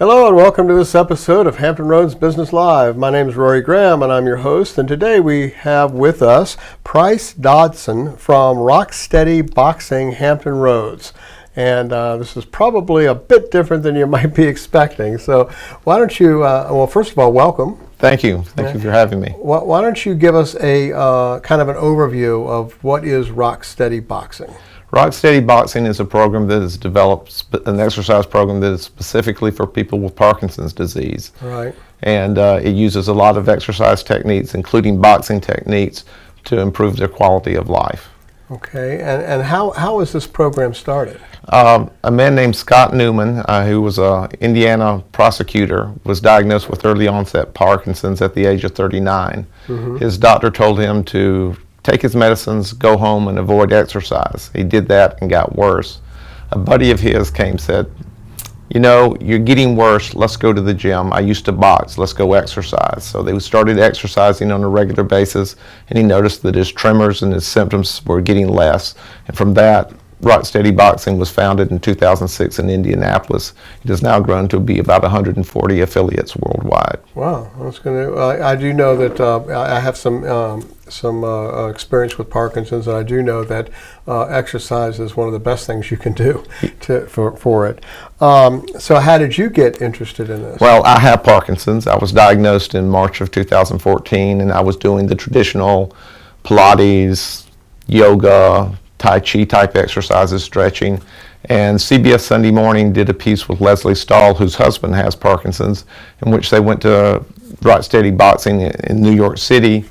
Hello and welcome to this episode of Hampton Roads Business Live. My name is Rory Graham and I'm your host, and today we have with us Price Dodson from Rocksteady Boxing, Hampton Roads. And this is probably a bit different than you might be expecting. So why don't you, well, first of all, welcome. Thank you. Thank you for having me. Why don't you give us a kind of an overview of what is Rocksteady Boxing? Rocksteady Boxing is a program that has developed, an exercise program that is specifically for people with Parkinson's disease. Right. And it uses a lot of exercise techniques, including boxing techniques, to improve their quality of life. Okay, and how was this program started? A man named Scott Newman, who was an Indiana prosecutor, was diagnosed with early onset Parkinson's at the age of 39. Mm-hmm. His doctor told him to take his medicines, go home, and avoid exercise. He did that and got worse. A buddy of his came and said, you know, you're getting worse, let's go to the gym. I used to box, let's go exercise. So they started exercising on a regular basis, and he noticed that his tremors and his symptoms were getting less. And from that, Rocksteady Boxing was founded in 2006 in Indianapolis. It has now grown to be about 140 affiliates worldwide. Wow, that's going to. I do know that I have some experience with Parkinson's, and I do know that exercise is one of the best things you can do for it. So, how did you get interested in this? Well, I have Parkinson's. I was diagnosed in March of 2014, and I was doing the traditional Pilates, yoga, Tai Chi type exercises, stretching, and CBS Sunday Morning did a piece with Leslie Stahl, whose husband has Parkinson's, in which they went to Rocksteady Boxing in New York City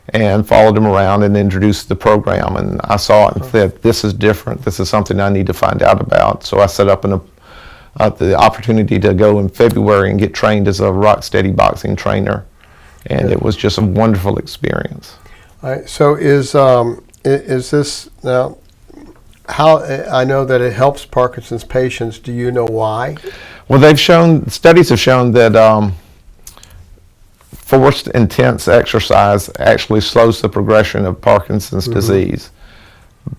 and followed him around and introduced the program. And I saw it and said, this is different, this is something I need to find out about. So I set up the opportunity to go in February and get trained as a Rocksteady Boxing trainer, and it was just a wonderful experience. All right, so is this now? How I know that it helps Parkinson's patients. Do you know why? Well, studies have shown that forced, intense exercise actually slows the progression of Parkinson's disease.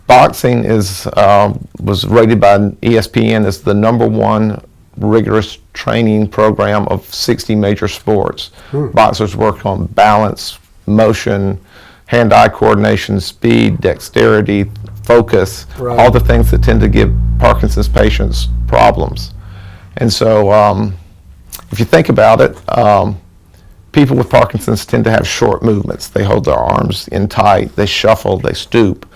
Boxing was rated by ESPN as the #1 rigorous training program of 60 major sports. Boxers work on balance, motion, hand-eye coordination, speed, dexterity, focus, all the things that tend to give Parkinson's patients problems. And so if you think about it, people with Parkinson's tend to have short movements. They hold their arms in tight, they shuffle, they stoop.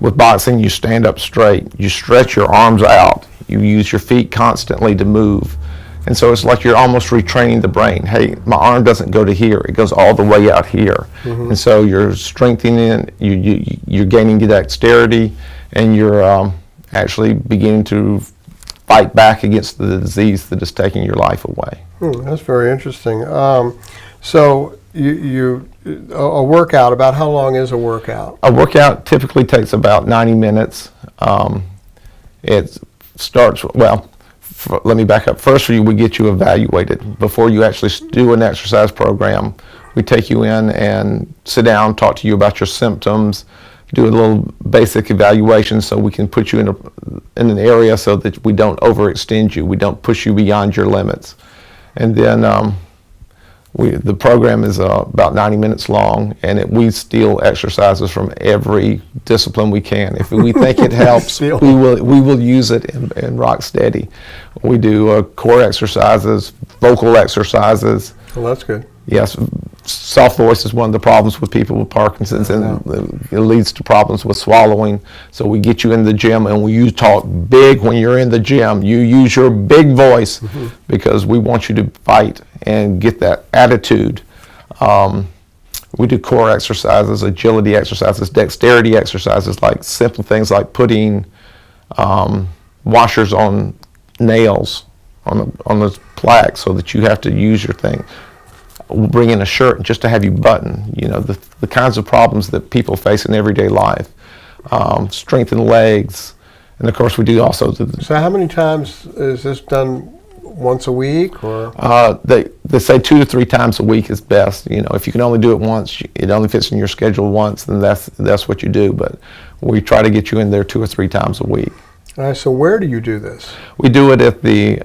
With boxing, you stand up straight, you stretch your arms out, you use your feet constantly to move. And so it's like you're almost retraining the brain. Hey, my arm doesn't go to here, it goes all the way out here. And so you're strengthening, you're gaining dexterity, and you're actually beginning to fight back against the disease that is taking your life away. That's very interesting. So a workout, about how long is a workout? A workout typically takes about 90 minutes. It starts, well, let me back up. First, we get you evaluated. Before you actually do an exercise program, we take you in and sit down, talk to you about your symptoms, do a little basic evaluation so we can put you in an area so that we don't overextend you, we don't push you beyond your limits. And then the program is about 90 minutes long, and we steal exercises from every discipline we can. If we think it helps, we will use it in Rocksteady. We do core exercises, vocal exercises. Well, that's good. Yes, soft voice is one of the problems with people with Parkinson's, and it leads to problems with swallowing. So we get you in the gym, and you talk big when you're in the gym. You use your big voice because we want you to fight and get that attitude. We do core exercises, agility exercises, dexterity exercises, like simple things like putting washers on nails on the plaque so that you have to use your thing. We'll bring in a shirt just to have you button, you know, the kinds of problems that people face in everyday life. Strengthen legs, and of course we do also. So how many times is this done? Once a week, or? They say 2 to 3 times a week is best. You know, if you can only do it once, it only fits in your schedule once, then that's what you do. But we try to get you in there 2 or 3 times a week. All right, so where do you do this? We do it at the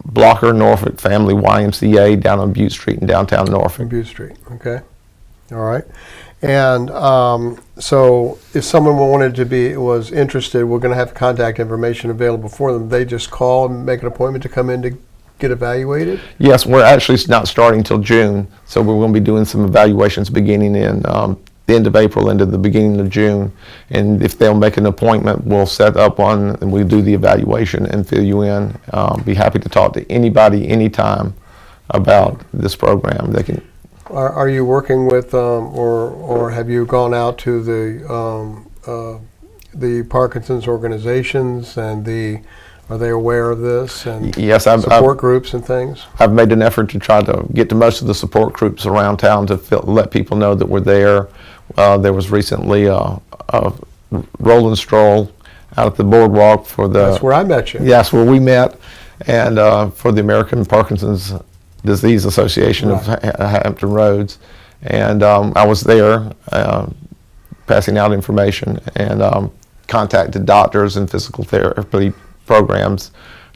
Blocker Norfolk Family YMCA down on Butte Street in downtown Norfolk. Butte Street, okay. All right. And so if someone was interested, we're going to have contact information available for them. They just call and make an appointment to come in to get evaluated? Yes, we're actually not starting till June, so we're going to be doing some evaluations beginning in the end of April into the beginning of June. And if they'll make an appointment, we'll set up one and we'll do the evaluation and fill you in. Be happy to talk to anybody anytime about this program. They can. Are you working with, or have you gone out to the Parkinson's organizations and are they aware of this and yes, support groups and things? I've made an effort to try to get to most of the support groups around town to let people know that we're there. There was recently a roll and stroll out at the boardwalk for the. That's where I met you. Yes, where we met, and for the American Parkinson's Disease Association of Hampton Roads, and I was there passing out information and contacted doctors and physical therapy programs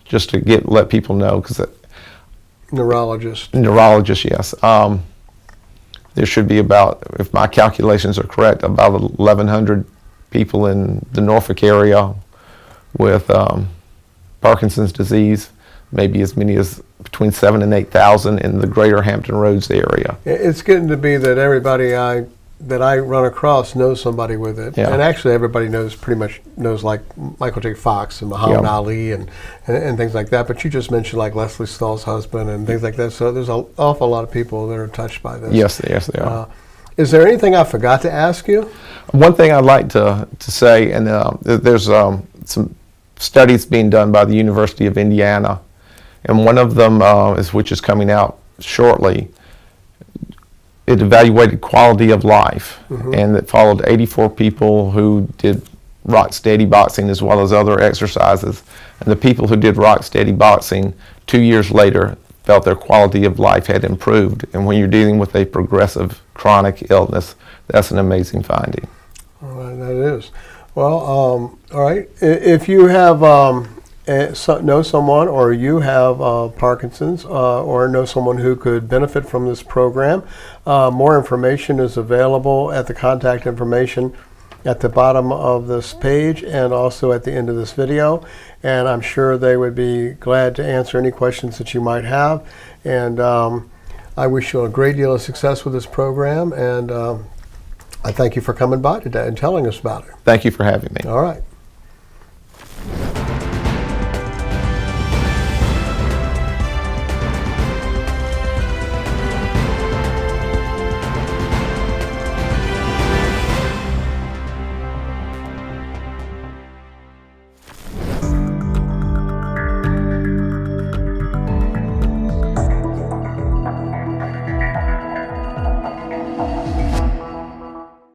just to let people know, because neurologist, yes. There should be about, if my calculations are correct, about 1,100 people in the Norfolk area with Parkinson's disease, maybe as many as between 7,000 and 8,000 in the greater Hampton Roads area. It's getting to be that everybody that I run across knows somebody with it. Yeah. And actually everybody pretty much knows like Michael J. Fox and Muhammad Ali and things like that. But you just mentioned like Leslie Stahl's husband and things like that. So there's an awful lot of people that are touched by this. Yes, they are. Is there anything I forgot to ask you? One thing I'd like to say, and there's some studies being done by the University of Indiana, and one of them which is coming out shortly. It evaluated quality of life, and it followed 84 people who did rock steady boxing as well as other exercises. And the people who did rock steady boxing 2 years later felt their quality of life had improved. And when you're dealing with a progressive chronic illness, that's an amazing finding. All right, that is. Well, all right. If you have know someone, or you have Parkinson's, or know someone who could benefit from this program, more information is available at the contact information at the bottom of this page and also at the end of this video. And I'm sure they would be glad to answer any questions that you might have. And I wish you a great deal of success with this program. And I thank you for coming by today and telling us about it. Thank you for having me. All right.